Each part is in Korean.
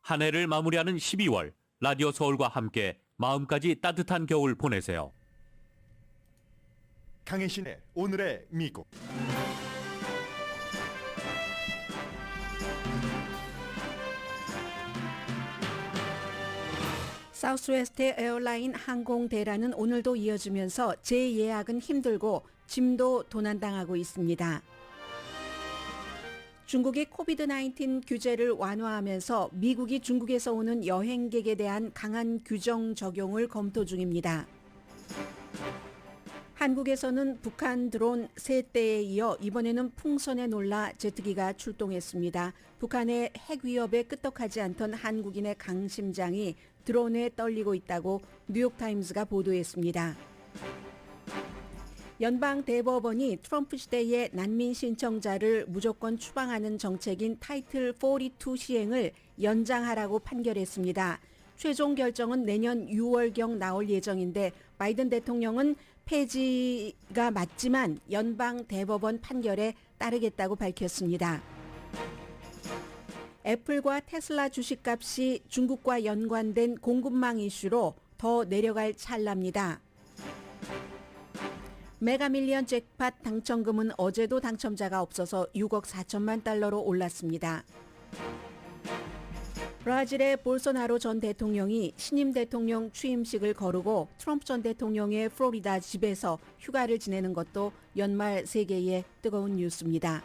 한 해를 마무리하는 12월, 라디오 서울과 함께 마음까지 따뜻한 겨울 보내세요. 강혜신의 오늘의 미국. 사우스웨스트 에어라인 항공대란은 오늘도 이어지면서 재예약은 힘들고 짐도 도난당하고 있습니다. 중국이 코비드-19 규제를 완화하면서 미국이 중국에서 오는 여행객에 대한 강한 규정 적용을 검토 중입니다. 한국에서는 북한 드론 3대에 이어 이번에는 풍선에 놀라 제트기가 출동했습니다. 북한의 핵 위협에 끄떡하지 않던 한국인의 강심장이 드론에 떨리고 있다고 뉴욕타임스가 보도했습니다. 연방 대법원이 트럼프 시대의 난민 신청자를 무조건 추방하는 정책인 타이틀 42 시행을 연장하라고 판결했습니다. 최종 결정은 내년 6월경 나올 예정인데 바이든 대통령은 폐지가 맞지만 연방 대법원 판결에 따르겠다고 밝혔습니다. 애플과 테슬라 주식값이 중국과 연관된 공급망 이슈로 더 내려갈 찰나입니다. 메가밀리언 잭팟 당첨금은 어제도 당첨자가 없어서 6억 4천만 달러로 올랐습니다. 브라질의 볼소나로 전 대통령이 신임 대통령 취임식을 거르고 트럼프 전 대통령의 플로리다 집에서 휴가를 지내는 것도 연말 세계의 뜨거운 뉴스입니다.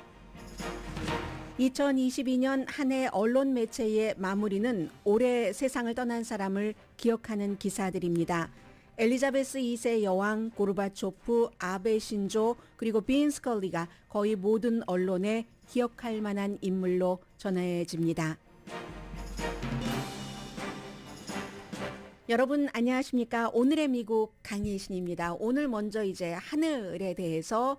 2022년 한 해 언론 매체의 마무리는 올해 세상을 떠난 사람을 기억하는 기사들입니다. 엘리자베스 2세 여왕, 고르바초프, 아베 신조, 그리고 빈 스컬리가 거의 모든 언론에 기억할 만한 인물로 전해집니다. 여러분 안녕하십니까? 오늘의 미국 강혜신입니다. 오늘 먼저 이제 하늘에 대해서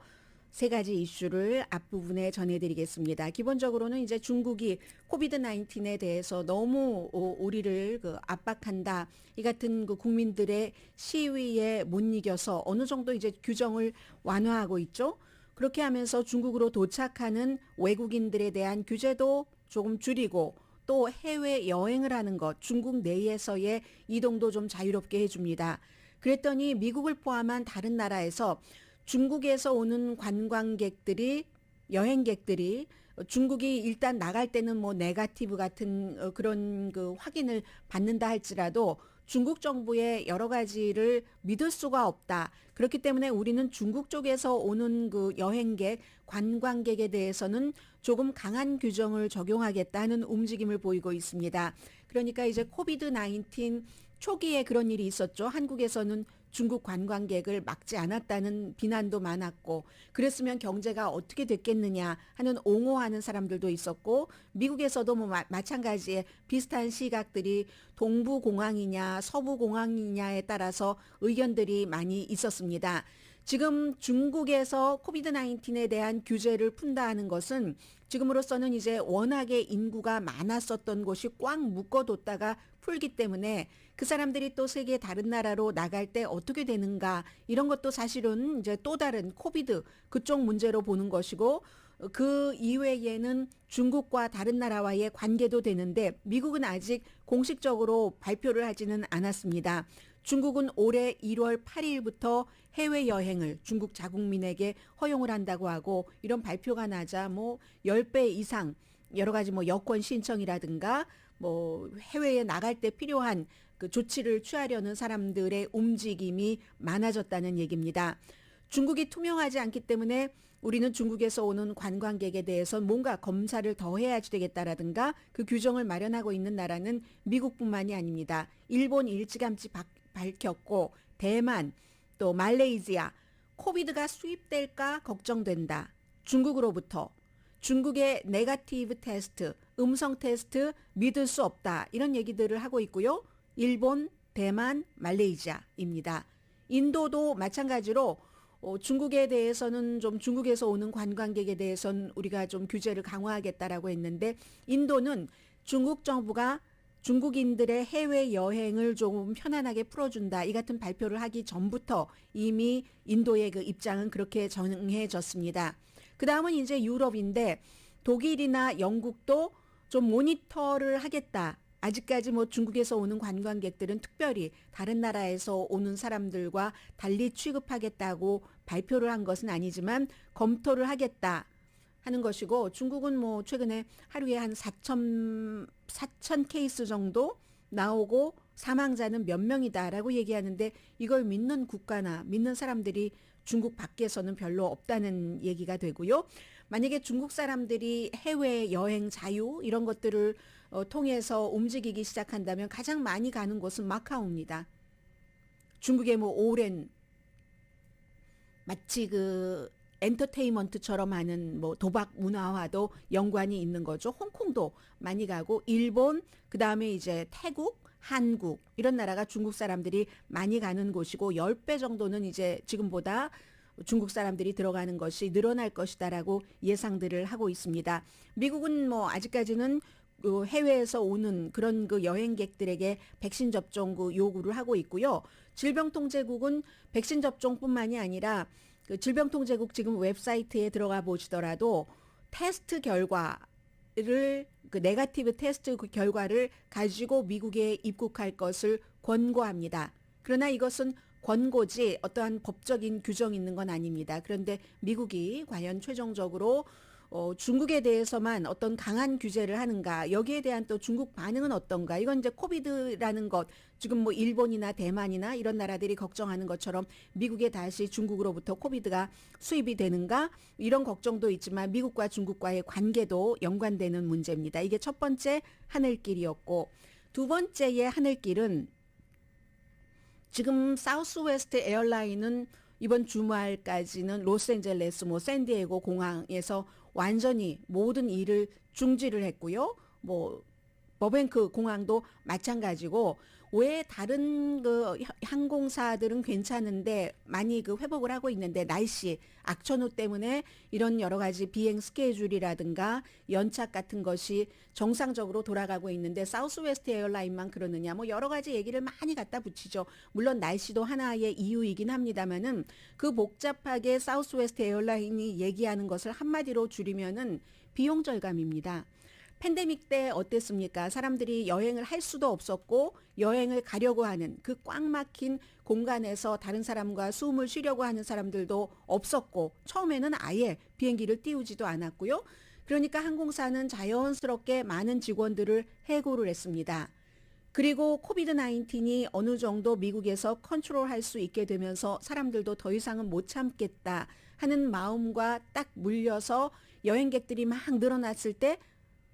세 가지 이슈를 앞부분에 전해드리겠습니다. 기본적으로는 이제 중국이 코비드-19에 대해서 너무 우리를 압박한다. 이 같은 국민들의 시위에 못 이겨서 어느 정도 이제 규정을 완화하고 있죠. 그렇게 하면서 중국으로 도착하는 외국인들에 대한 규제도 조금 줄이고 또 해외 여행을 하는 것, 중국 내에서의 이동도 좀 자유롭게 해줍니다. 그랬더니 미국을 포함한 다른 나라에서 중국에서 오는 관광객들이 여행객들이 중국이 일단 나갈 때는 뭐 네거티브 같은 그런 확인을 받는다 할지라도 중국 정부의 여러 가지를 믿을 수가 없다. 그렇기 때문에 우리는 중국 쪽에서 오는 여행객, 관광객에 대해서는 조금 강한 규정을 적용하겠다는 움직임을 보이고 있습니다. 그러니까 이제 코비드-19 초기에 그런 일이 있었죠. 한국에서는 중국 관광객을 막지 않았다는 비난도 많았고 그랬으면 경제가 어떻게 됐겠느냐 하는 옹호하는 사람들도 있었고 미국에서도 뭐 마찬가지의 비슷한 시각들이 동부공항이냐 서부공항이냐에 따라서 의견들이 많이 있었습니다. 지금 중국에서 코비드-19에 대한 규제를 푼다 하는 것은 지금으로서는 이제 워낙에 인구가 많았었던 곳이 꽉 묶어뒀다가 풀기 때문에 그 사람들이 또 세계 다른 나라로 나갈 때 어떻게 되는가 이런 것도 사실은 이제 또 다른 코비드 그쪽 문제로 보는 것이고 그 이외에는 중국과 다른 나라와의 관계도 되는데 미국은 아직 공식적으로 발표를 하지는 않았습니다. 중국은 올해 1월 8일부터 해외여행을 중국 자국민에게 허용을 한다고 하고 이런 발표가 나자 뭐 10배 이상 여러 가지 뭐 여권 신청이라든가 뭐 해외에 나갈 때 필요한 그 조치를 취하려는 사람들의 움직임이 많아졌다는 얘기입니다. 중국이 투명하지 않기 때문에 우리는 중국에서 오는 관광객에 대해서 뭔가 검사를 더 해야지 되겠다라든가 그 규정을 마련하고 있는 나라는 미국뿐만이 아닙니다. 일본 일찌감치 밝혔고 대만 또 말레이시아 코비드가 수입될까 걱정된다. 중국으로부터 중국의 네거티브 테스트, 음성 테스트 믿을 수 없다. 이런 얘기들을 하고 있고요. 일본, 대만, 말레이시아입니다. 인도도 마찬가지로 중국에 대해서는 좀 중국에서 오는 관광객에 대해서는 우리가 좀 규제를 강화하겠다라고 했는데 인도는 중국 정부가 중국인들의 해외 여행을 조금 편안하게 풀어준다. 이 같은 발표를 하기 전부터 이미 인도의 그 입장은 그렇게 정해졌습니다. 그 다음은 이제 유럽인데 독일이나 영국도 좀 모니터를 하겠다. 아직까지 뭐 중국에서 오는 관광객들은 특별히 다른 나라에서 오는 사람들과 달리 취급하겠다고 발표를 한 것은 아니지만 검토를 하겠다 하는 것이고, 중국은 뭐 최근에 하루에 한 4천 케이스 정도 나오고 사망자는 몇 명이다라고 얘기하는데, 이걸 믿는 국가나 믿는 사람들이 중국 밖에서는 별로 없다는 얘기가 되고요. 만약에 중국 사람들이 해외 여행 자유 이런 것들을 통해서 움직이기 시작한다면 가장 많이 가는 곳은 마카오입니다. 중국의 뭐 오랜 마치 그 엔터테인먼트처럼 하는 뭐 도박 문화와도 연관이 있는 거죠. 홍콩도 많이 가고, 일본, 그 다음에 이제 태국, 한국 이런 나라가 중국 사람들이 많이 가는 곳이고, 10배 정도는 이제 지금보다 중국 사람들이 들어가는 것이 늘어날 것이다라고 예상들을 하고 있습니다. 미국은 뭐 아직까지는 그 해외에서 오는 그런 그 여행객들에게 백신 접종 그 요구를 하고 있고요. 질병통제국은 백신 접종뿐만이 아니라 그 질병통제국 지금 웹사이트에 들어가 보시더라도 테스트 결과를 그 네거티브 테스트 그 결과를 가지고 미국에 입국할 것을 권고합니다. 그러나 이것은 권고지 어떠한 법적인 규정이 있는 건 아닙니다. 그런데 미국이 과연 최종적으로 중국에 대해서만 어떤 강한 규제를 하는가, 여기에 대한 또 중국 반응은 어떤가, 이건 이제 코비드라는 것, 지금 뭐 일본이나 대만이나 이런 나라들이 걱정하는 것처럼 미국에 다시 중국으로부터 코비드가 수입이 되는가, 이런 걱정도 있지만 미국과 중국과의 관계도 연관되는 문제입니다. 이게 첫 번째 하늘길이었고, 두 번째의 하늘길은 지금 사우스웨스트 에어라인은 이번 주말까지는 로스앤젤레스, 뭐 샌디에고 공항에서 완전히 모든 일을 중지를 했고요. 뭐 버뱅크 공항도 마찬가지고, 왜 다른 그 항공사들은 괜찮은데 많이 그 회복을 하고 있는데 날씨 악천후 때문에 이런 여러 가지 비행 스케줄이라든가 연착 같은 것이 정상적으로 돌아가고 있는데 사우스웨스트 에어라인만 그러느냐, 뭐 여러 가지 얘기를 많이 갖다 붙이죠. 물론 날씨도 하나의 이유이긴 합니다만은 그 복잡하게 사우스웨스트 에어라인이 얘기하는 것을 한마디로 줄이면은 비용 절감입니다. 팬데믹 때 어땠습니까? 사람들이 여행을 할 수도 없었고 여행을 가려고 하는 그 꽉 막힌 공간에서 다른 사람과 숨을 쉬려고 하는 사람들도 없었고, 처음에는 아예 비행기를 띄우지도 않았고요. 그러니까 항공사는 자연스럽게 많은 직원들을 해고를 했습니다. 그리고 코비드 19이 어느 정도 미국에서 컨트롤할 수 있게 되면서 사람들도 더 이상은 못 참겠다 하는 마음과 딱 물려서 여행객들이 막 늘어났을 때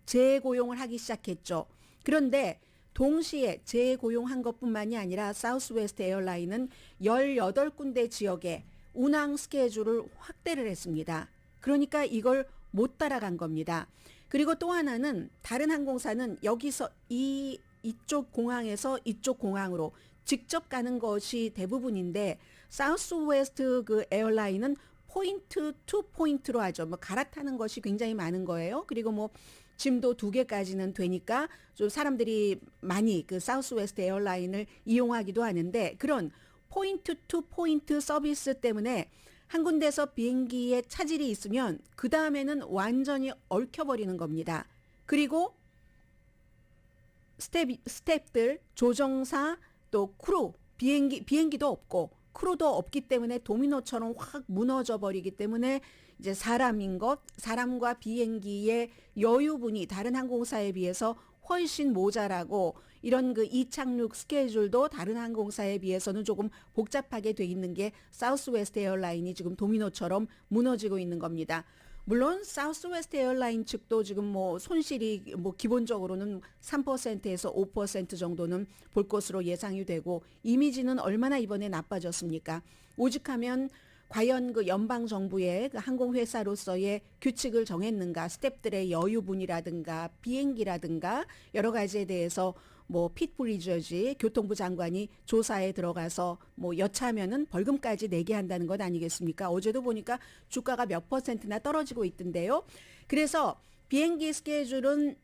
재고용을 하기 시작했죠. 그런데 동시에 재고용한 것뿐만이 아니라 사우스웨스트 에어라인은 18군데 지역에 운항 스케줄을 확대를 했습니다. 그러니까 이걸 못 따라간 겁니다. 그리고 또 하나는 다른 항공사는 여기서 이쪽 공항에서 이쪽 공항으로 직접 가는 것이 대부분인데, 사우스웨스트 그 에어라인은 포인트 투 포인트로 하죠. 뭐 갈아타는 것이 굉장히 많은 거예요. 그리고 뭐 짐도 2개까지는 되니까 좀 사람들이 많이 그 사우스웨스트 에어라인을 이용하기도 하는데, 그런 포인트 투 포인트 서비스 때문에 한 군데서 비행기에 차질이 있으면 그 다음에는 완전히 얽혀버리는 겁니다. 그리고 스텝들, 조정사, 또 크루, 비행기도 없고 크루도 없기 때문에 도미노처럼 확 무너져 버리기 때문에 이제 사람과 비행기의 여유분이 다른 항공사에 비해서 훨씬 모자라고, 이런 그 이착륙 스케줄도 다른 항공사에 비해서는 조금 복잡하게 돼 있는 게 사우스웨스트 에어라인이 지금 도미노처럼 무너지고 있는 겁니다. 물론 사우스웨스트 에어라인 측도 지금 뭐 손실이 뭐 기본적으로는 3%에서 5% 정도는 볼 것으로 예상이 되고, 이미지는 얼마나 이번에 나빠졌습니까? 오직하면 과연 그 연방 정부의 그 항공회사로서의 규칙을 정했는가, 스태프들의 여유분이라든가 비행기라든가 여러 가지에 대해서 뭐 핏 브리저지 교통부 장관이 조사에 들어가서 뭐 여차하면은 벌금까지 내게 한다는 것 아니겠습니까? 어제도 보니까 주가가 몇 %나 떨어지고 있던데요. 그래서 비행기 스케줄은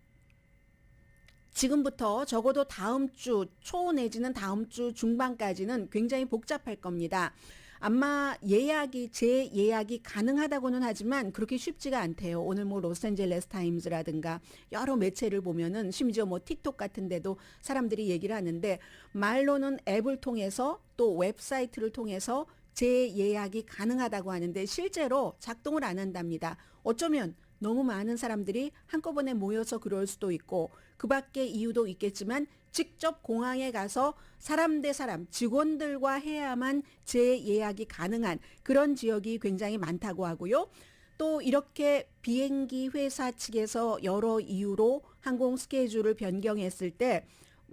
지금부터 적어도 다음 주 초 내지는 다음 주 중반까지는 굉장히 복잡할 겁니다. 아마 재예약이 가능하다고는 하지만 그렇게 쉽지가 않대요. 오늘 뭐 로스앤젤레스 타임즈라든가 여러 매체를 보면은 심지어 뭐 틱톡 같은 데도 사람들이 얘기를 하는데 말로는 앱을 통해서 또 웹사이트를 통해서 재예약이 가능하다고 하는데 실제로 작동을 안 한답니다. 어쩌면 너무 많은 사람들이 한꺼번에 모여서 그럴 수도 있고 그 밖에 이유도 있겠지만 직접 공항에 가서 사람 대 사람 직원들과 해야만 재예약이 가능한 그런 지역이 굉장히 많다고 하고요. 또 이렇게 비행기 회사 측에서 여러 이유로 항공 스케줄을 변경했을 때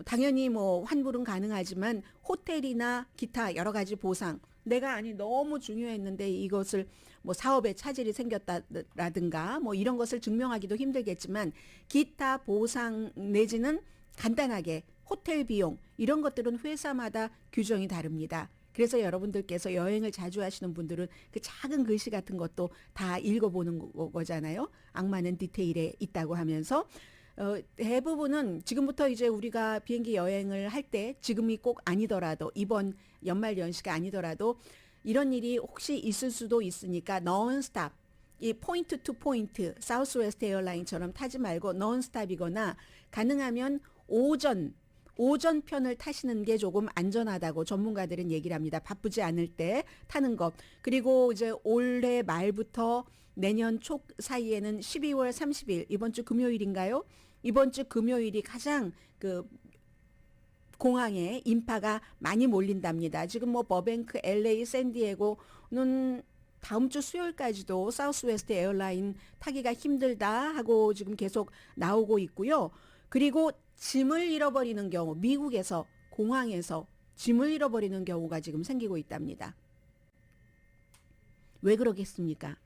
당연히 뭐 환불은 가능하지만 호텔이나 기타 여러 가지 보상 내가 너무 중요했는데 이것을 뭐 사업에 차질이 생겼다라든가 뭐 이런 것을 증명하기도 힘들겠지만 기타 보상 내지는 간단하게 호텔 비용 이런 것들은 회사마다 규정이 다릅니다. 그래서 여러분들께서 여행을 자주 하시는 분들은 그 작은 글씨 같은 것도 다 읽어보는 거잖아요. 악마는 디테일에 있다고 하면서 대부분은 지금부터 이제 우리가 비행기 여행을 할 때 지금이 꼭 아니더라도 이번 연말 연시가 아니더라도 이런 일이 혹시 있을 수도 있으니까 non-stop 이 포인트 투 포인트 사우스웨스트 에어라인처럼 타지 말고 non-stop이거나 가능하면 오전 편을 타시는 게 조금 안전하다고 전문가들은 얘기를 합니다. 바쁘지 않을 때 타는 것. 그리고 이제 올해 말부터 내년 초 사이에는 12월 30일 이번 주 금요일인가요? 이번 주 금요일이 가장 그 공항에 인파가 많이 몰린답니다. 지금 뭐 버뱅크, LA, 샌디에고는 다음 주 수요일까지도 사우스웨스트 에어라인 타기가 힘들다 하고 지금 계속 나오고 있고요. 그리고 짐을 잃어버리는 경우 미국에서 공항에서 짐을 잃어버리는 경우가 지금 생기고 있답니다. 왜 그러겠습니까?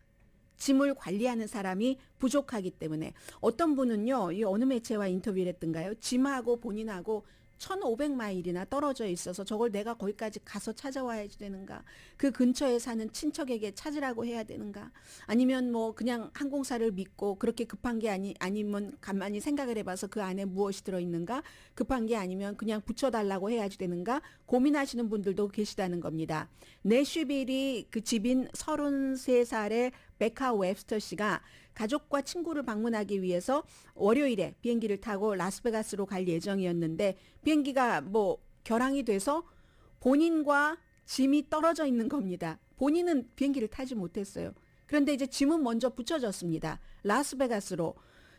짐을 관리하는 사람이 부족하기 때문에 어떤 분은요. 이 어느 매체와 인터뷰를 했던가요? 짐하고 본인하고 1,500마일이나 떨어져 있어서 저걸 내가 거기까지 가서 찾아와야 되는가? 그 근처에 사는 친척에게 찾으라고 해야 되는가? 아니면 뭐 그냥 항공사를 믿고 그렇게 급한 게 아니면 가만히 생각을 해봐서 그 안에 무엇이 들어있는가? 급한 게 아니면 그냥 붙여달라고 해야지 되는가? 고민하시는 분들도 계시다는 겁니다. 내슈빌이 그 집인 33살의 베카 웹스터 씨가 가족과 친구를 방문하기 위해서 월요일에 비행기를 타고 라스베가스로 갈 예정이었는데 비행기가 뭐 결항이 돼서 본인과 짐이 떨어져 있는 겁니다. 본인은 비행기를 타지 못했어요. 그런데 이제 짐은 먼저 붙여졌습니다. 라스베가스로.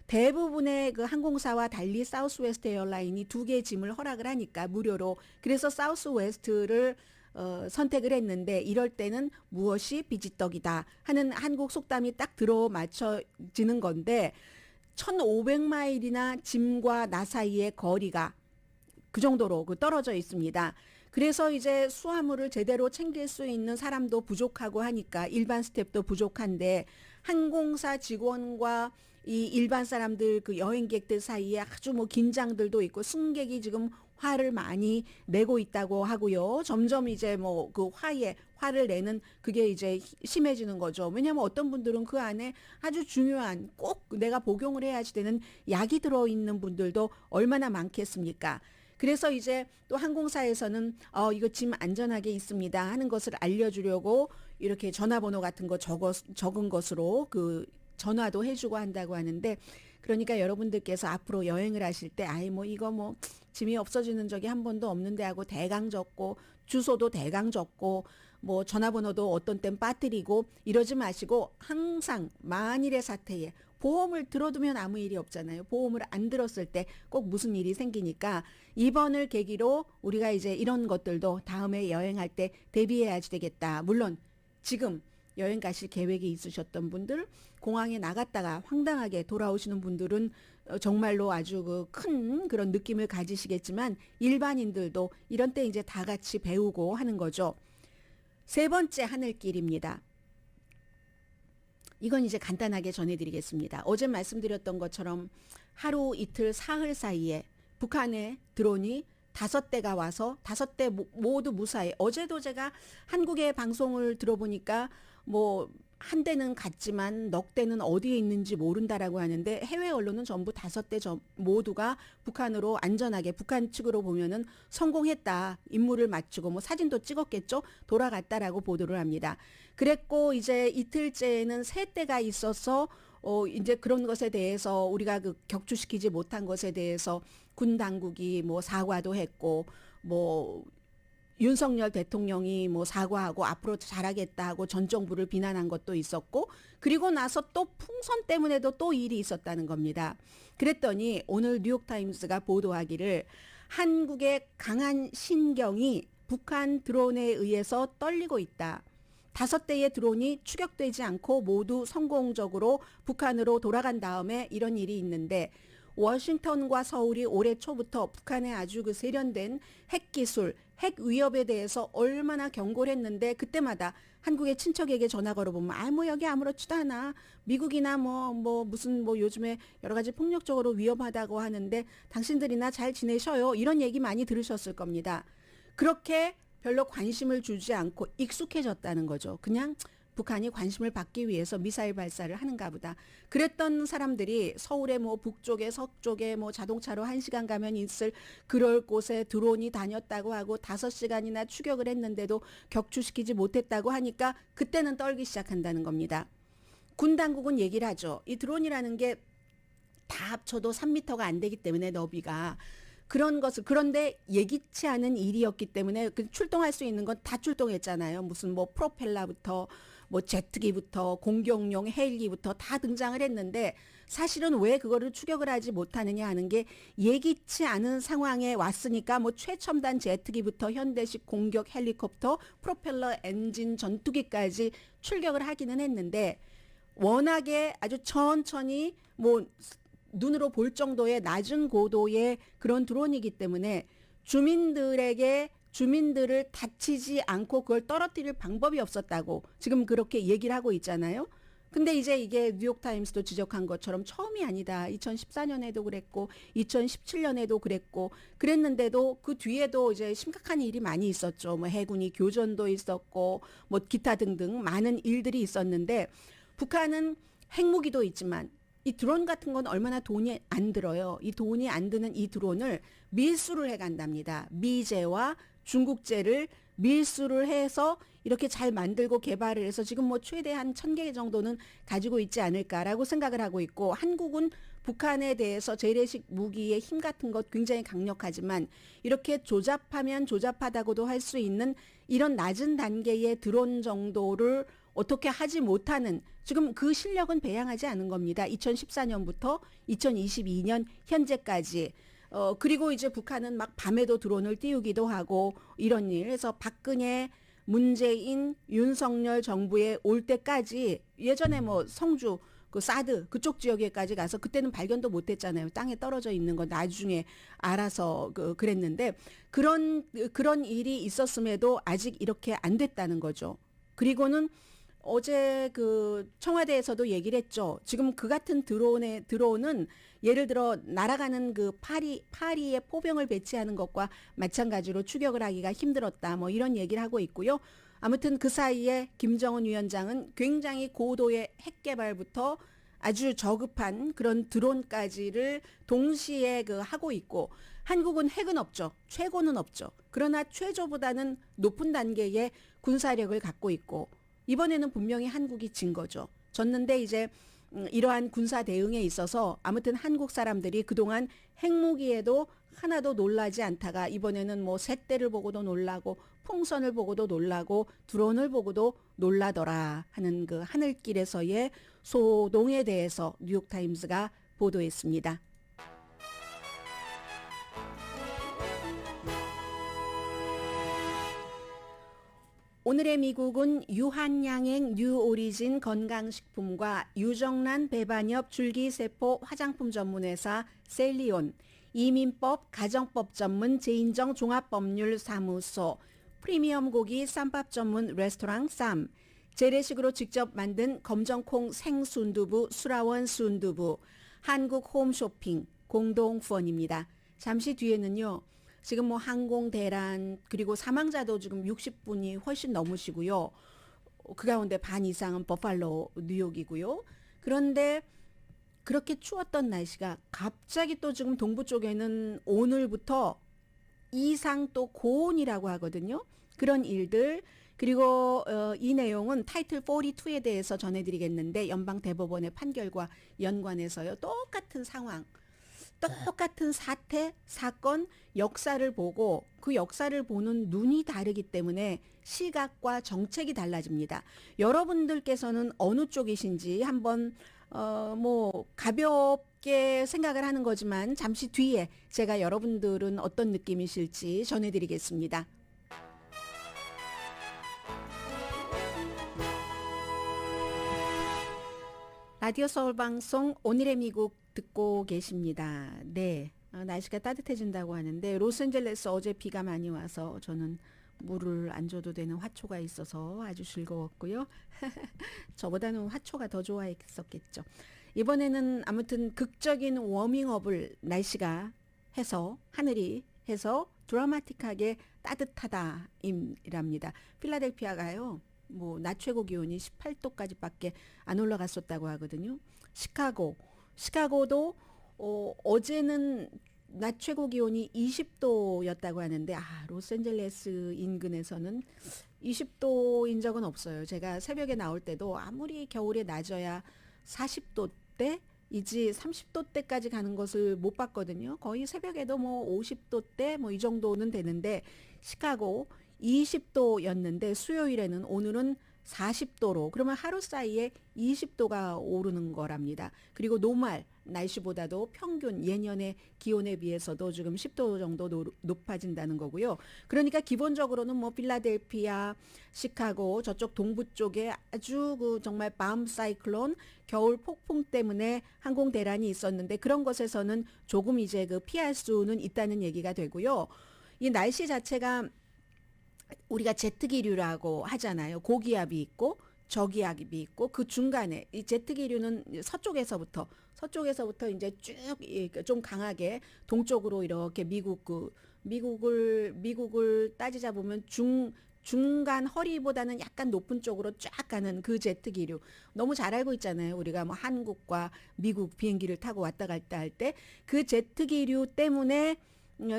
대부분의 그 항공사와 달리 사우스웨스트 에어라인이 2개의 짐을 허락을 하니까 무료로. 그래서 사우스웨스트를 선택을 했는데 이럴 때는 무엇이 비지떡이다 하는 한국 속담이 딱 들어맞춰지는 건데 1,500마일이나 짐과 나 사이의 거리가 그 정도로 떨어져 있습니다. 그래서 이제 수화물을 제대로 챙길 수 있는 사람도 부족하고 하니까 일반 스태프도 부족한데 항공사 직원과 이 일반 사람들 그 여행객들 사이에 아주 뭐 긴장들도 있고 승객이 지금 화를 많이 내고 있다고 하고요. 점점 이제 뭐 그 화를 내는 그게 이제 심해지는 거죠. 왜냐하면 어떤 분들은 그 안에 아주 중요한 꼭 내가 복용을 해야지 되는 약이 들어있는 분들도 얼마나 많겠습니까? 그래서 이제 또 항공사에서는 이거 짐 안전하게 있습니다 하는 것을 알려주려고 이렇게 전화번호 같은 거 적은 것으로 그 전화도 해주고 한다고 하는데 그러니까 여러분들께서 앞으로 여행을 하실 때 뭐 이거 뭐 짐이 없어지는 적이 한 번도 없는데 하고 대강 적고 주소도 대강 적고 뭐 전화번호도 어떤 땐 빠뜨리고 이러지 마시고 항상 만일의 사태에 보험을 들어두면 아무 일이 없잖아요. 보험을 안 들었을 때 꼭 무슨 일이 생기니까 이번을 계기로 우리가 이제 이런 것들도 다음에 여행할 때 대비해야지 되겠다. 물론 지금 여행 가실 계획이 있으셨던 분들 공항에 나갔다가 황당하게 돌아오시는 분들은 정말로 아주 큰 그런 느낌을 가지시겠지만 일반인들도 이런 때 이제 다 같이 배우고 하는 거죠. 세 번째 하늘길입니다. 이건 이제 간단하게 전해드리겠습니다. 어제 말씀드렸던 것처럼 하루 이틀 사흘 사이에 북한의 드론이 5대가 와서 5대 모두 무사히 어제도 제가 한국의 방송을 들어보니까 뭐 한 대는 갔지만 넉 대는 어디에 있는지 모른다라고 하는데 해외 언론은 전부 5대 모두가 북한으로 안전하게 북한 측으로 보면은 성공했다. 임무를 마치고 뭐 사진도 찍었겠죠. 돌아갔다라고 보도를 합니다. 그랬고 이제 이틀째에는 3대가 있어서 이제 그런 것에 대해서 우리가 그 격추시키지 못한 것에 대해서 군 당국이 뭐 사과도 했고 뭐 윤석열 대통령이 뭐 사과하고 앞으로 잘하겠다 하고 전 정부를 비난한 것도 있었고 그리고 나서 또 풍선 때문에도 또 일이 있었다는 겁니다. 그랬더니 오늘 뉴욕타임스가 보도하기를 한국의 강한 신경이 북한 드론에 의해서 떨리고 있다. 5대의 드론이 추격되지 않고 모두 성공적으로 북한으로 돌아간 다음에 이런 일이 있는데 워싱턴과 서울이 올해 초부터 북한의 아주 그 세련된 핵기술, 핵 위협에 대해서 얼마나 경고를 했는데 그때마다 한국의 친척에게 전화 걸어보면 뭐 여기 아무렇지도 않아. 미국이나 무슨 요즘에 여러 가지 폭력적으로 위험하다고 하는데 당신들이나 잘 지내셔요. 이런 얘기 많이 들으셨을 겁니다. 그렇게 별로 관심을 주지 않고 익숙해졌다는 거죠. 그냥 북한이 관심을 받기 위해서 미사일 발사를 하는가 보다. 그랬던 사람들이 서울의 뭐 북쪽에 서쪽에 뭐 자동차로 1시간 가면 있을 그럴 곳에 드론이 다녔다고 하고 5시간이나 추격을 했는데도 격추시키지 못했다고 하니까 그때는 떨기 시작한다는 겁니다. 군 당국은 얘기를 하죠. 이 드론이라는 게 다 합쳐도 3m가 안 되기 때문에 너비가 그런 것을 그런데 예기치 않은 일이었기 때문에 출동할 수 있는 건 다 출동했잖아요. 무슨 뭐 프로펠러부터 뭐 제트기부터 공격용 헬기부터 다 등장을 했는데 사실은 왜 그거를 추격을 하지 못하느냐 하는 게 예기치 않은 상황에 왔으니까 뭐 최첨단 제트기부터 현대식 공격 헬리콥터 프로펠러 엔진 전투기까지 출격을 하기는 했는데 워낙에 아주 천천히 뭐 눈으로 볼 정도의 낮은 고도의 그런 드론이기 때문에 주민들을 다치지 않고 그걸 떨어뜨릴 방법이 없었다고 지금 그렇게 얘기를 하고 있잖아요. 근데 이제 이게 뉴욕타임스도 지적한 것처럼 처음이 아니다. 2014년에도 그랬고 2017년에도 그랬는데도 그 뒤에도 이제 심각한 일이 많이 있었죠. 뭐 해군이 교전도 있었고 뭐 기타 등등 많은 일들이 있었는데 북한은 핵무기도 있지만 이 드론 같은 건 얼마나 돈이 안 들어요. 이 돈이 안 드는 이 드론을 밀수를 해간답니다. 미제와 중국제를 밀수를 해서 이렇게 잘 만들고 개발을 해서 지금 뭐 최대한 1,000개 정도는 가지고 있지 않을까라고 생각을 하고 있고 한국은 북한에 대해서 재래식 무기의 힘 같은 것 굉장히 강력하지만 이렇게 조잡하면 조잡하다고도 할 수 있는 이런 낮은 단계의 드론 정도를 어떻게 하지 못하는 지금 그 실력은 배양하지 않은 겁니다. 2014년부터 2022년 현재까지. 그리고 이제 북한은 막 밤에도 드론을 띄우기도 하고 이런 일 해서 박근혜, 문재인, 윤석열 정부에 올 때까지 예전에 뭐 성주 그 사드 그쪽 지역에까지 가서 그때는 발견도 못했잖아요. 땅에 떨어져 있는 거 나중에 알아서 그랬는데 그런 일이 있었음에도 아직 이렇게 안 됐다는 거죠. 그리고는 어제 그 청와대에서도 얘기를 했죠. 지금 그 같은 드론은 예를 들어 날아가는 그 파리에 포병을 배치하는 것과 마찬가지로 추격을 하기가 힘들었다. 뭐 이런 얘기를 하고 있고요. 아무튼 그 사이에 김정은 위원장은 굉장히 고도의 핵 개발부터 아주 저급한 그런 드론까지를 동시에 하고 있고 한국은 핵은 없죠. 최고는 없죠. 그러나 최저보다는 높은 단계의 군사력을 갖고 있고 이번에는 분명히 한국이 진 거죠. 졌는데 이제 이러한 군사 대응에 있어서 아무튼 한국 사람들이 그동안 핵무기에도 하나도 놀라지 않다가 이번에는 뭐 샛대를 보고도 놀라고 풍선을 보고도 놀라고 드론을 보고도 놀라더라 하는 그 하늘길에서의 소동에 대해서 뉴욕타임스가 보도했습니다. 오늘의 미국은 유한양행 뉴오리진 건강식품과 유정란 배반엽 줄기세포 화장품 전문회사 셀리온, 이민법 가정법 전문 제인정 종합법률사무소, 프리미엄 고기 쌈밥 전문 레스토랑 쌈, 재래식으로 직접 만든 검정콩 생순두부 수라원 순두부, 한국 홈쇼핑 공동 후원입니다. 잠시 뒤에는요. 지금 뭐 항공 대란 그리고 사망자도 지금 60분이 훨씬 넘으시고요. 그 가운데 반 이상은 버팔로, 뉴욕이고요. 그런데 그렇게 추웠던 날씨가 갑자기 또 지금 동부 쪽에는 오늘부터 이상 또 고온이라고 하거든요. 그런 일들. 그리고 이 내용은 타이틀 42에 대해서 전해드리겠는데 연방 대법원의 판결과 연관해서요. 똑같은 상황, 똑같은 사태, 사건, 역사를 보고 그 역사를 보는 눈이 다르기 때문에 시각과 정책이 달라집니다. 여러분들께서는 어느 쪽이신지 한번 뭐 가볍게 생각을 하는 거지만 잠시 뒤에 제가 여러분들은 어떤 느낌이실지 전해드리겠습니다. 라디오 서울 방송 오늘의 미국 듣고 계십니다. 네, 날씨가 따뜻해진다고 하는데 로스앤젤레스 어제 비가 많이 와서 저는 물을 안 줘도 되는 화초가 있어서 아주 즐거웠고요. 저보다는 화초가 더 좋아했었겠죠. 이번에는 아무튼 극적인 워밍업을 날씨가 해서 하늘이 해서 드라마틱하게 따뜻하다입니다. 필라델피아가요. 뭐 낮 최고 기온이 18도까지밖에 안 올라갔었다고 하거든요. 시카고도 어제는 낮 최고 기온이 20도였다고 하는데 로스앤젤레스 인근에서는 20도인 적은 없어요. 제가 새벽에 나올 때도 아무리 겨울에 낮어야 40도대이지 30도대까지 가는 것을 못 봤거든요. 거의 새벽에도 뭐 50도대 뭐 이 정도는 되는데 시카고 20도였는데 수요일에는 오늘은 40도로 그러면 하루 사이에 20도가 오르는 거랍니다. 그리고 노말 날씨보다도 평균 예년의 기온에 비해서도 지금 10도 정도 높아진다는 거고요. 그러니까 기본적으로는 뭐 필라델피아, 시카고 저쪽 동부 쪽에 아주 그 정말 밤 사이클론 겨울 폭풍 때문에 항공 대란이 있었는데 그런 것에서는 조금 이제 그 피할 수는 있다는 얘기가 되고요. 이 날씨 자체가 우리가 제트기류라고 하잖아요. 고기압이 있고 저기압이 있고 그 중간에 이 제트기류는 서쪽에서부터 이제 쭉 좀 강하게 동쪽으로 이렇게 미국을 따지자 보면 중간 허리보다는 약간 높은 쪽으로 쫙 가는 그 제트기류 너무 잘 알고 있잖아요. 우리가 뭐 한국과 미국 비행기를 타고 왔다 갔다 할 때 그 제트기류 때문에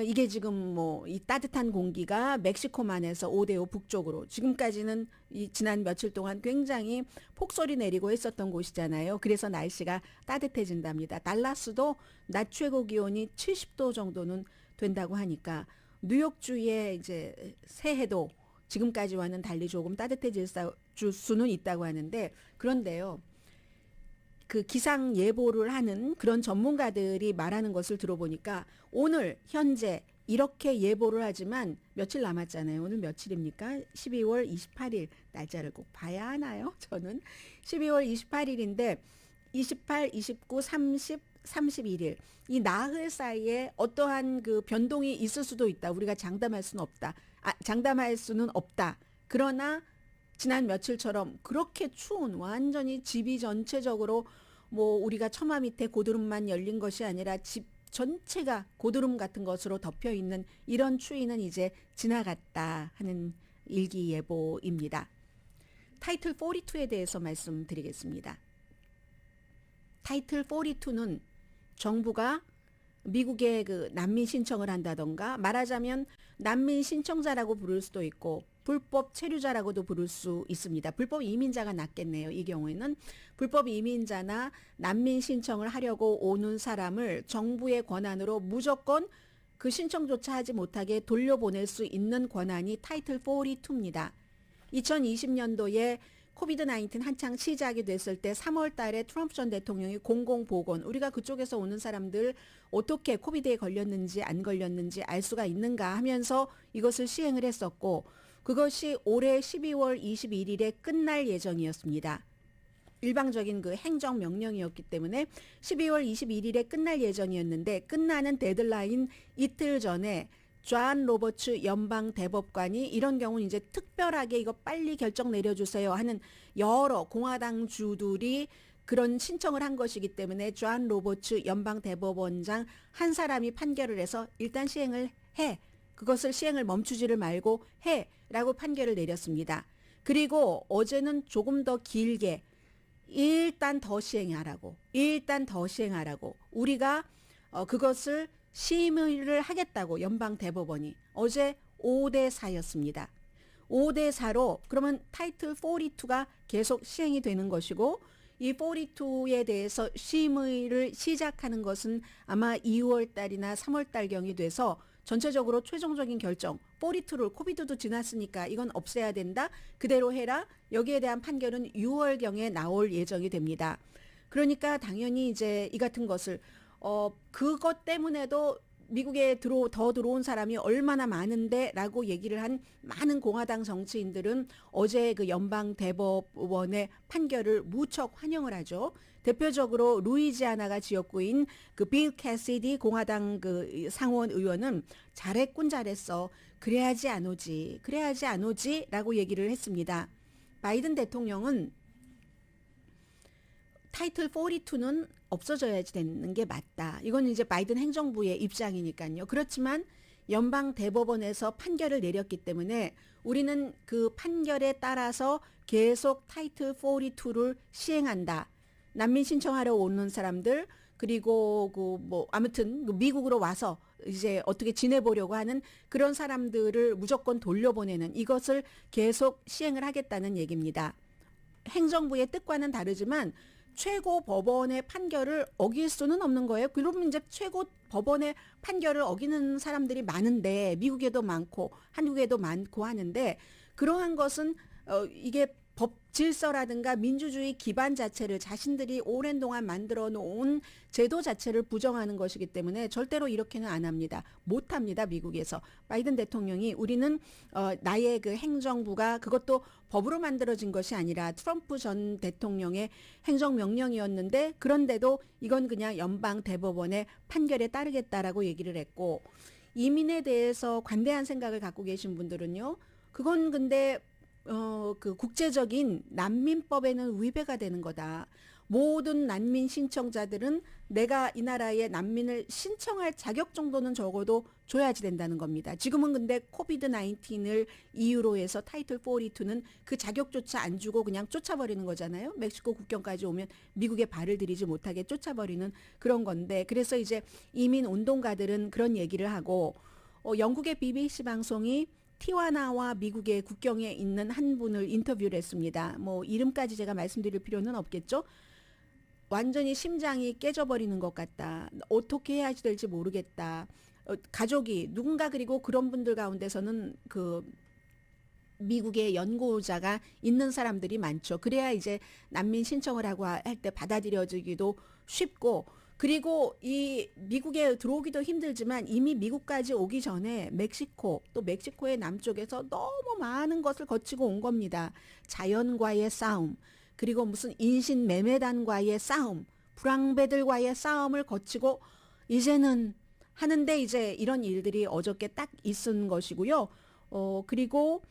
이게 지금 뭐 이 따뜻한 공기가 멕시코만에서 5대5 북쪽으로 지금까지는 이 지난 며칠 동안 굉장히 폭설이 내리고 했었던 곳이잖아요. 그래서 날씨가 따뜻해진답니다. 달라스도 낮 최고 기온이 70도 정도는 된다고 하니까 뉴욕주의 이제 새해도 지금까지와는 달리 조금 따뜻해질 수는 있다고 하는데 그런데요. 그 기상 예보를 하는 그런 전문가들이 말하는 것을 들어보니까 오늘 현재 이렇게 예보를 하지만 며칠 남았잖아요. 오늘 며칠입니까? 12월 28일 날짜를 꼭 봐야 하나요? 저는 12월 28일인데 28, 29, 30, 31일 이 나흘 사이에 어떠한 그 변동이 있을 수도 있다. 우리가 장담할 수는 없다. 그러나 지난 며칠처럼 그렇게 추운 완전히 집이 전체적으로 뭐 우리가 처마 밑에 고드름만 열린 것이 아니라 집 전체가 고드름 같은 것으로 덮여 있는 이런 추위는 이제 지나갔다 하는 일기예보입니다. 타이틀 42에 대해서 말씀드리겠습니다. 타이틀 42는 정부가 미국에 그 난민 신청을 한다던가 말하자면 난민 신청자라고 부를 수도 있고 불법 체류자라고도 부를 수 있습니다. 불법 이민자가 낫겠네요. 이 경우에는 불법 이민자나 난민 신청을 하려고 오는 사람을 정부의 권한으로 무조건 그 신청조차 하지 못하게 돌려보낼 수 있는 권한이 타이틀 42입니다. 2020년도에 코비드-19 한창 시작이 됐을 때 3월 달에 트럼프 전 대통령이 공공보건 우리가 그쪽에서 오는 사람들 어떻게 코비드에 걸렸는지 안 걸렸는지 알 수가 있는가 하면서 이것을 시행을 했었고 그것이 올해 12월 21일에 끝날 예정이었습니다. 일방적인 그 행정명령이었기 때문에 12월 21일에 끝날 예정이었는데 끝나는 데드라인 이틀 전에 존 로버츠 연방 대법관이 이런 경우는 이제 특별하게 이거 빨리 결정 내려주세요 하는 여러 공화당 주들이 그런 신청을 한 것이기 때문에 존 로버츠 연방 대법원장 한 사람이 판결을 해서 일단 시행을 해. 그것을 시행을 멈추지를 말고 해라고 판결을 내렸습니다. 그리고 어제는 조금 더 길게 일단 더 시행하라고 우리가 그것을 심의를 하겠다고 연방 대법원이 어제 5대 4였습니다. 5대 4로 그러면 타이틀 42가 계속 시행이 되는 것이고 이 42에 대해서 심의를 시작하는 것은 아마 2월 달이나 3월 달경이 돼서 전체적으로 최종적인 결정 42를 코비드도 지났으니까 이건 없애야 된다. 그대로 해라. 여기에 대한 판결은 6월경에 나올 예정이 됩니다. 그러니까 당연히 이제 이 같은 것을 그것 때문에도 미국에 더 들어온 사람이 얼마나 많은데라고 얘기를 한 많은 공화당 정치인들은 어제 그 연방 대법원의 판결을 무척 환영을 하죠. 대표적으로 루이지아나가 지역구인 그 빌 캐시디 공화당 그 상원 의원은 잘했군 잘했어. 그래야지 안 오지라고 얘기를 했습니다. 바이든 대통령은 타이틀 42는 없어져야 되는 게 맞다. 이건 이제 바이든 행정부의 입장이니까요. 그렇지만 연방 대법원에서 판결을 내렸기 때문에 우리는 그 판결에 따라서 계속 타이틀 42를 시행한다. 난민 신청하러 오는 사람들 그리고 아무튼 미국으로 와서 이제 어떻게 지내보려고 하는 그런 사람들을 무조건 돌려보내는 이것을 계속 시행을 하겠다는 얘기입니다. 행정부의 뜻과는 다르지만 최고 법원의 판결을 어길 수는 없는 거예요. 그러면 이제 최고 법원의 판결을 어기는 사람들이 많은데 미국에도 많고 한국에도 많고 하는데 그러한 것은 이게 법 질서라든가 민주주의 기반 자체를 자신들이 오랜 동안 만들어 놓은 제도 자체를 부정하는 것이기 때문에 절대로 이렇게는 안 합니다. 못 합니다. 미국에서. 바이든 대통령이 우리는 나의 그 행정부가 그것도 법으로 만들어진 것이 아니라 트럼프 전 대통령의 행정명령이었는데 그런데도 이건 그냥 연방 대법원의 판결에 따르겠다라고 얘기를 했고 이민에 대해서 관대한 생각을 갖고 계신 분들은요. 그건 근데 그 국제적인 난민법에는 위배가 되는 거다. 모든 난민 신청자들은 내가 이 나라에 난민을 신청할 자격 정도는 적어도 줘야지 된다는 겁니다. 지금은 근데 코비드 19을 이유로 해서 타이틀 42는 그 자격조차 안 주고 그냥 쫓아버리는 거잖아요. 멕시코 국경까지 오면 미국에 발을 들이지 못하게 쫓아버리는 그런 건데 그래서 이제 이민 운동가들은 그런 얘기를 하고 영국의 BBC 방송이 티와나와 미국의 국경에 있는 한 분을 인터뷰를 했습니다. 뭐 이름까지 제가 말씀드릴 필요는 없겠죠. 완전히 심장이 깨져버리는 것 같다. 어떻게 해야 될지 모르겠다. 가족이 누군가 그리고 그런 분들 가운데서는 그 미국의 연고자가 있는 사람들이 많죠. 그래야 이제 난민 신청을 하고 할 때 받아들여지기도 쉽고 그리고 이 미국에 들어오기도 힘들지만 이미 미국까지 오기 전에 멕시코 또 멕시코의 남쪽에서 너무 많은 것을 거치고 온 겁니다. 자연과의 싸움 그리고 무슨 인신매매단과의 싸움 불황배들과의 싸움을 거치고 이제는 하는데 이제 이런 일들이 어저께 딱 있은 것이고요. 그리고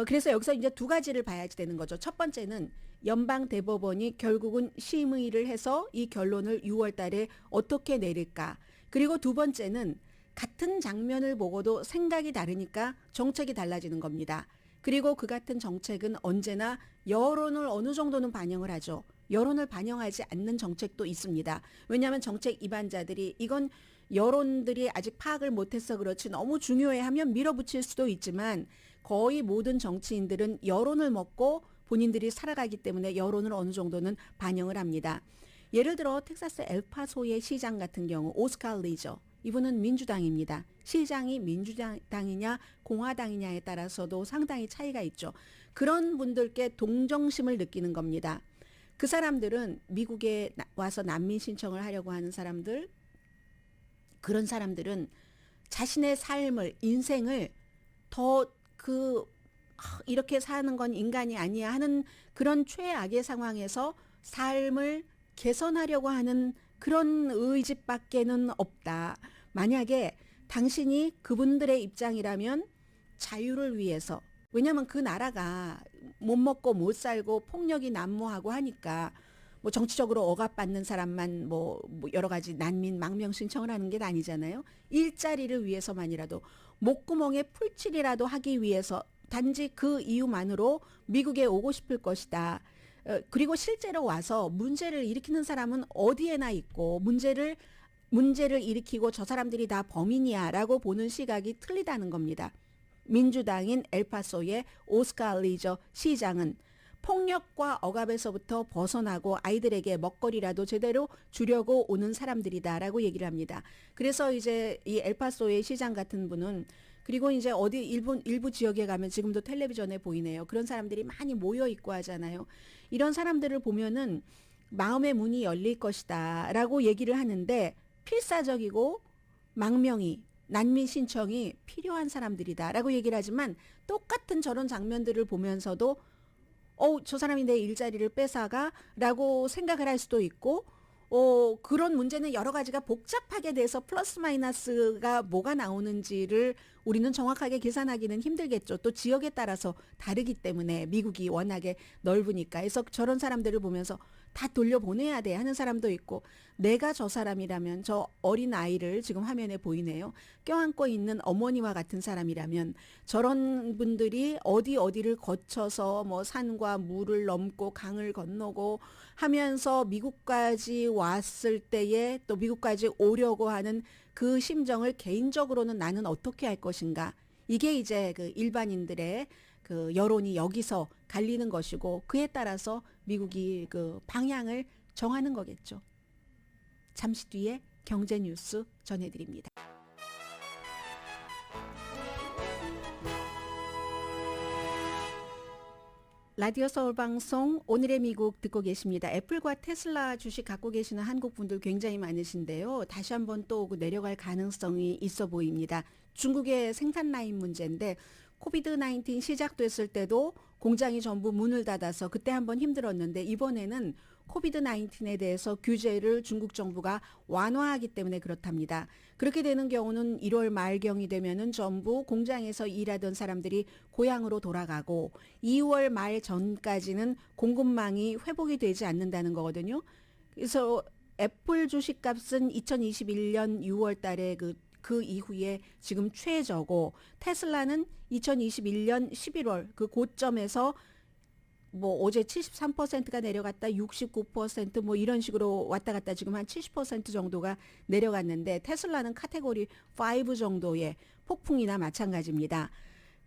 그래서 여기서 이제 두 가지를 봐야지 되는 거죠. 첫 번째는 연방 대법원이 결국은 심의를 해서 이 결론을 6월 달에 어떻게 내릴까. 그리고 두 번째는 같은 장면을 보고도 생각이 다르니까 정책이 달라지는 겁니다. 그리고 그 같은 정책은 언제나 여론을 어느 정도는 반영을 하죠. 여론을 반영하지 않는 정책도 있습니다. 왜냐하면 정책 입안자들이 이건 여론들이 아직 파악을 못해서 그렇지 너무 중요해하면 밀어붙일 수도 있지만 거의 모든 정치인들은 여론을 먹고 본인들이 살아가기 때문에 여론을 어느 정도는 반영을 합니다. 예를 들어 텍사스 엘파소의 시장 같은 경우 오스칼 리저 이분은 민주당입니다. 시장이 민주당이냐 공화당이냐에 따라서도 상당히 차이가 있죠. 그런 분들께 동정심을 느끼는 겁니다. 그 사람들은 미국에 와서 난민 신청을 하려고 하는 사람들 그런 사람들은 자신의 삶을 인생을 더 이렇게 사는 건 인간이 아니야 하는 그런 최악의 상황에서 삶을 개선하려고 하는 그런 의지밖에는 없다. 만약에 당신이 그분들의 입장이라면 자유를 위해서 왜냐하면 그 나라가 못 먹고 못 살고 폭력이 난무하고 하니까 뭐 정치적으로 억압받는 사람만 뭐 여러 가지 난민 망명 신청을 하는 게 아니잖아요. 일자리를 위해서만이라도 목구멍에 풀칠이라도 하기 위해서 단지 그 이유만으로 미국에 오고 싶을 것이다. 그리고 실제로 와서 문제를 일으키는 사람은 어디에나 있고 문제를 일으키고 저 사람들이 다 범인이야라고 보는 시각이 틀리다는 겁니다. 민주당인 엘파소의 오스카 리저 시장은 폭력과 억압에서부터 벗어나고 아이들에게 먹거리라도 제대로 주려고 오는 사람들이다라고 얘기를 합니다. 그래서 이제 이 엘파소의 시장 같은 분은 그리고 이제 어디 일부 지역에 가면 지금도 텔레비전에 보이네요. 그런 사람들이 많이 모여 있고 하잖아요. 이런 사람들을 보면은 마음의 문이 열릴 것이다라고 얘기를 하는데 필사적이고 망명이 난민 신청이 필요한 사람들이다라고 얘기를 하지만 똑같은 저런 장면들을 보면서도 저 사람이 내 일자리를 뺏어가라고 생각을 할 수도 있고 그런 문제는 여러 가지가 복잡하게 돼서 플러스 마이너스가 뭐가 나오는지를 우리는 정확하게 계산하기는 힘들겠죠. 또 지역에 따라서 다르기 때문에 미국이 워낙에 넓으니까. 그래서 저런 사람들을 보면서 다 돌려보내야 돼 하는 사람도 있고 내가 저 사람이라면 저 어린 아이를 지금 화면에 보이네요. 껴안고 있는 어머니와 같은 사람이라면 저런 분들이 어디를 거쳐서 뭐 산과 물을 넘고 강을 건너고 하면서 미국까지 왔을 때에 또 미국까지 오려고 하는 그 심정을 개인적으로는 나는 어떻게 할 것인가. 이게 이제 그 일반인들의 그 여론이 여기서 갈리는 것이고 그에 따라서 미국이 그 방향을 정하는 거겠죠. 잠시 뒤에 경제 뉴스 전해드립니다. 라디오 서울 방송 오늘의 미국 듣고 계십니다. 애플과 테슬라 주식 갖고 계시는 한국 분들 굉장히 많으신데요. 다시 한번 또 내려갈 가능성이 있어 보입니다. 중국의 생산 라인 문제인데 코비드-19 시작됐을 때도 공장이 전부 문을 닫아서 그때 한번 힘들었는데 이번에는 코비드-19에 대해서 규제를 중국 정부가 완화하기 때문에 그렇답니다. 그렇게 되는 경우는 1월 말경이 되면은 전부 공장에서 일하던 사람들이 고향으로 돌아가고 2월 말 전까지는 공급망이 회복이 되지 않는다는 거거든요. 그래서 애플 주식값은 2021년 6월 달에 그 이후에 지금 최저고 테슬라는 2021년 11월 그 고점에서 뭐 어제 73%가 내려갔다 69% 뭐 이런 식으로 왔다 갔다 지금 한 70% 정도가 내려갔는데 테슬라는 카테고리 5 정도의 폭풍이나 마찬가지입니다.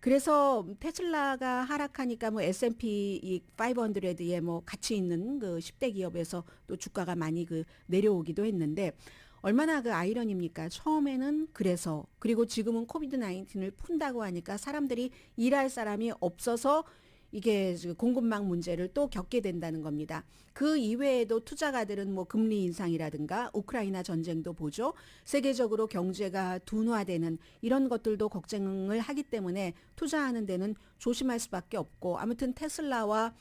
그래서 테슬라가 하락하니까 뭐 S&P 500에 뭐 같이 있는 그 10대 기업에서 또 주가가 많이 내려오기도 했는데 얼마나 아이러니입니까? 처음에는 그래서 그리고 지금은 코비드-19을 푼다고 하니까 사람들이 일할 사람이 없어서 이게 공급망 문제를 또 겪게 된다는 겁니다. 그 이외에도 투자가들은 뭐 금리 인상이라든가 우크라이나 전쟁도 보죠. 세계적으로 경제가 둔화되는 이런 것들도 걱정을 하기 때문에 투자하는 데는 조심할 수밖에 없고 아무튼 테슬라와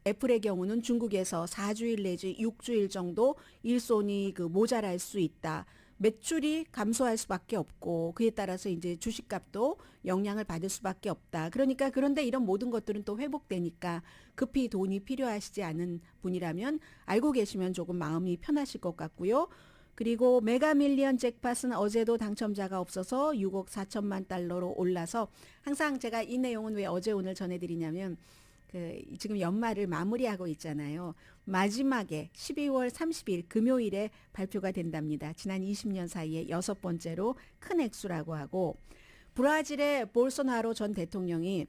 애플의 경우는 중국에서 4주일 내지 6주일 정도 일손이 모자랄 수 있다. 매출이 감소할 수밖에 없고 그에 따라서 이제 주식값도 영향을 받을 수밖에 없다. 그러니까 그런데 이런 모든 것들은 또 회복되니까 급히 돈이 필요하시지 않은 분이라면 알고 계시면 조금 마음이 편하실 것 같고요. 그리고 메가밀리언 잭팟은 어제도 당첨자가 없어서 6억 4천만 달러로 올라서 항상 제가 이 내용은 왜 어제 오늘 전해드리냐면 지금 연말을 마무리하고 있잖아요. 마지막에 12월 30일 금요일에 발표가 된답니다. 지난 20년 사이에 6번째로 큰 액수라고 하고 브라질의 볼소나로 전 대통령이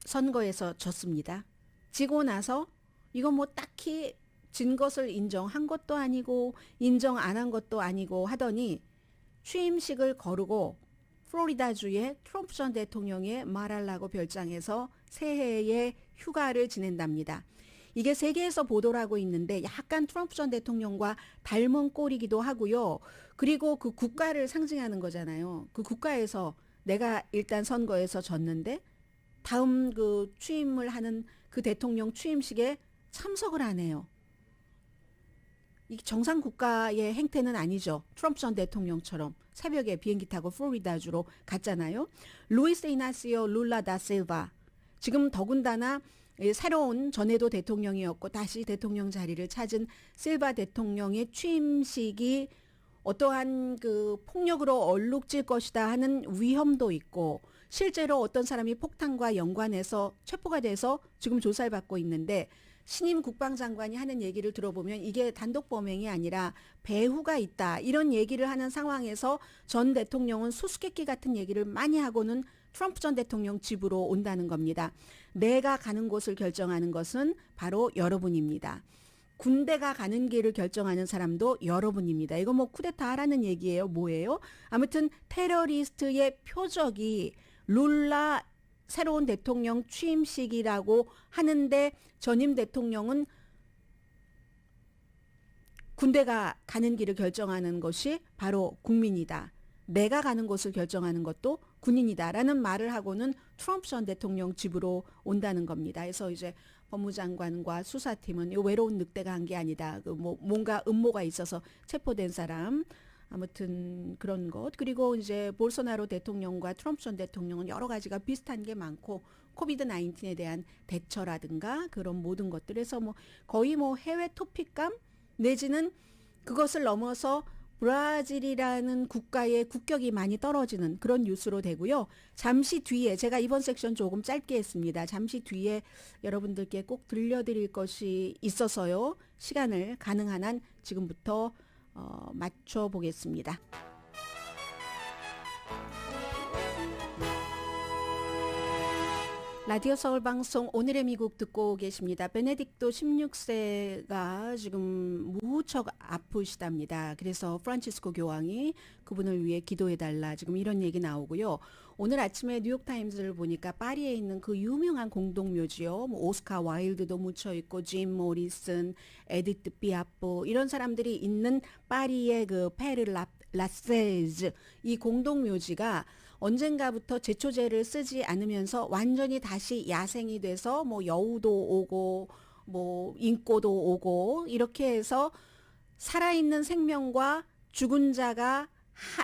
선거에서 졌습니다. 지고 나서 이거 뭐 딱히 진 것을 인정한 것도 아니고 인정 안 한 것도 아니고 하더니 취임식을 거르고 플로리다주의 트럼프 전 대통령의 마랄라고 별장에서 새해의 휴가를 지낸답니다. 이게 세계에서 보도를 하고 있는데 약간 트럼프 전 대통령과 닮은 꼴이기도 하고요. 그리고 그 국가를 상징하는 거잖아요. 그 국가에서 내가 일단 선거에서 졌는데 다음 취임을 하는 그 대통령 취임식에 참석을 하네요. 이 정상 국가의 행태는 아니죠. 트럼프 전 대통령처럼 새벽에 비행기 타고 플로리다주로 갔잖아요. 루이스 이나시오 룰라 다 실바. 지금 더군다나 새로운 전에도 대통령이었고 다시 대통령 자리를 찾은 실바 대통령의 취임식이 어떠한 그 폭력으로 얼룩질 것이다 하는 위험도 있고 실제로 어떤 사람이 폭탄과 연관해서 체포가 돼서 지금 조사를 받고 있는데 신임 국방장관이 하는 얘기를 들어보면 이게 단독 범행이 아니라 배후가 있다 이런 얘기를 하는 상황에서 전 대통령은 수수께끼 같은 얘기를 많이 하고는 트럼프 전 대통령 집으로 온다는 겁니다. 내가 가는 곳을 결정하는 것은 바로 여러분입니다. 군대가 가는 길을 결정하는 사람도 여러분입니다. 이거 뭐 쿠데타 하라는 얘기예요? 뭐예요? 아무튼 테러리스트의 표적이 룰라 새로운 대통령 취임식이라고 하는데 전임 대통령은 군대가 가는 길을 결정하는 것이 바로 국민이다. 내가 가는 곳을 결정하는 것도 군인이다라는 말을 하고는 트럼프 전 대통령 집으로 온다는 겁니다. 그래서 이제 법무장관과 수사팀은 이 외로운 늑대가 한 게 아니다. 그 뭐 뭔가 음모가 있어서 체포된 사람 아무튼 그런 것. 그리고 이제 볼소나로 대통령과 트럼프 전 대통령은 여러 가지가 비슷한 게 많고 코비드 19에 대한 대처라든가 그런 모든 것들에서 뭐 거의 뭐 해외 토픽감 내지는 그것을 넘어서 브라질이라는 국가의 국격이 많이 떨어지는 그런 뉴스로 되고요. 잠시 뒤에 제가 이번 섹션 조금 짧게 했습니다. 잠시 뒤에 여러분들께 꼭 들려드릴 것이 있어서요. 시간을 가능한 한 지금부터 맞춰보겠습니다. 라디오 서울 방송 오늘의 미국 듣고 계십니다. 베네딕토 16세가 지금 무척 아프시답니다. 그래서 프란치스코 교황이 그분을 위해 기도해달라 지금 이런 얘기 나오고요. 오늘 아침에 뉴욕타임즈를 보니까 파리에 있는 그 유명한 공동묘지요. 뭐 오스카 와일드도 묻혀있고 짐 모리슨, 에디트 피아프 이런 사람들이 있는 파리의 그 페르 라세즈 이 공동묘지가 언젠가부터 제초제를 쓰지 않으면서 완전히 다시 야생이 돼서 뭐 여우도 오고 뭐 인꼬도 오고 이렇게 해서 살아있는 생명과 죽은 자가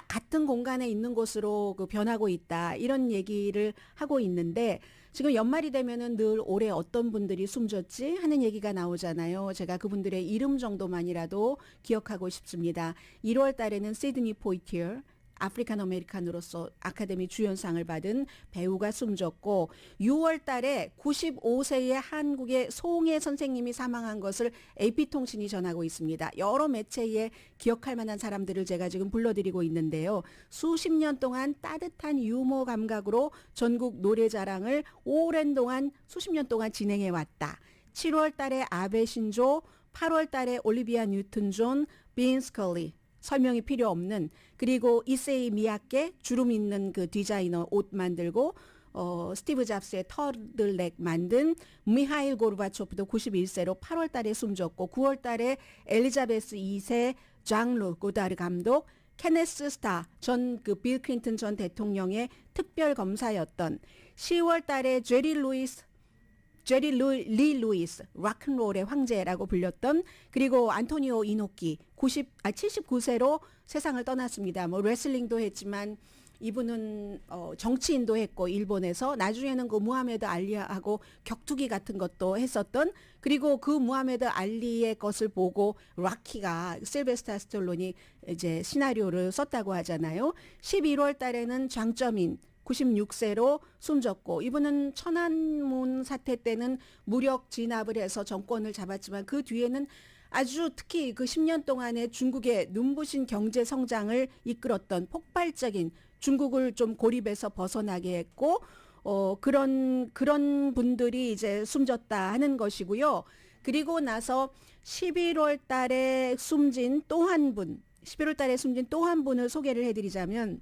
같은 공간에 있는 곳으로 그 변하고 있다 이런 얘기를 하고 있는데 지금 연말이 되면은 늘 올해 어떤 분들이 숨졌지 하는 얘기가 나오잖아요. 제가 그분들의 이름 정도만이라도 기억하고 싶습니다. 1월 달에는 시드니 포이티어 아프리칸 아메리칸으로서 아카데미 주연상을 받은 배우가 숨졌고 6월 달에 95세의 한국의 송혜 선생님이 사망한 것을 AP통신이 전하고 있습니다. 여러 매체에 기억할 만한 사람들을 제가 지금 불러드리고 있는데요. 수십 년 동안 따뜻한 유머 감각으로 전국 노래자랑을 오랜 동안 수십 년 동안 진행해 왔다. 7월 달에 아베 신조, 8월 달에 올리비아 뉴튼 존, 빈 스컬리 설명이 필요 없는 그리고 이세이 미야케 주름 있는 그 디자이너 옷 만들고 스티브 잡스의 터들넥 만든 미하일 고르바초프도 91세로 8월 달에 숨졌고 9월 달에 엘리자베스 2세 장루 고다르 감독 케네스 스타 전 그 빌 클린턴 전 대통령의 특별 검사였던 10월 달에 제리 리 루이스 락앤롤의 황제라고 불렸던 그리고 안토니오 이노키 79세로 세상을 떠났습니다. 뭐 레슬링도 했지만 이분은 정치인도 했고 일본에서 나중에는 그 무하메드 알리하고 격투기 같은 것도 했었던 그리고 그 무하메드 알리의 것을 보고 락키가 실베스타 스탈론이 이제 시나리오를 썼다고 하잖아요. 11월 달에는 장쩌민 96세로 숨졌고 이분은 천안문 사태 때는 무력 진압을 해서 정권을 잡았지만 그 뒤에는 아주 특히 그 10년 동안의 중국의 눈부신 경제 성장을 이끌었던 폭발적인 중국을 좀 고립에서 벗어나게 했고 그런 분들이 이제 숨졌다 하는 것이고요. 그리고 나서 11월 달에 숨진 또 한 분을 소개를 해드리자면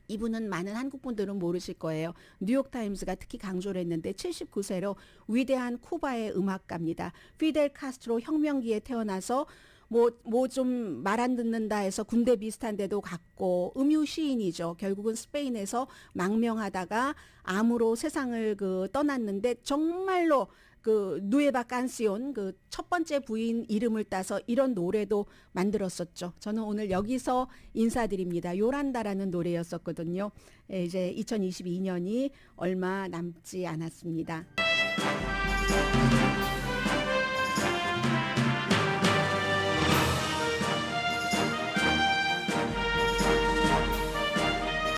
이분은 많은 한국 분들은 모르실 거예요. 뉴욕타임스가 특히 강조를 했는데 79세로 위대한 쿠바의 음악가입니다. 피델 카스트로 혁명기에 태어나서 뭐 좀 말 안 듣는다 해서 군대 비슷한 데도 갔고 음유 시인이죠. 결국은 스페인에서 망명하다가 암으로 세상을 그 떠났는데 정말로 그 누에바 깐시온 그 첫 번째 부인 이름을 따서 이런 노래도 만들었었죠. 저는 오늘 여기서 인사드립니다. 요란다라는 노래였었거든요. 이제 2022년이 얼마 남지 않았습니다.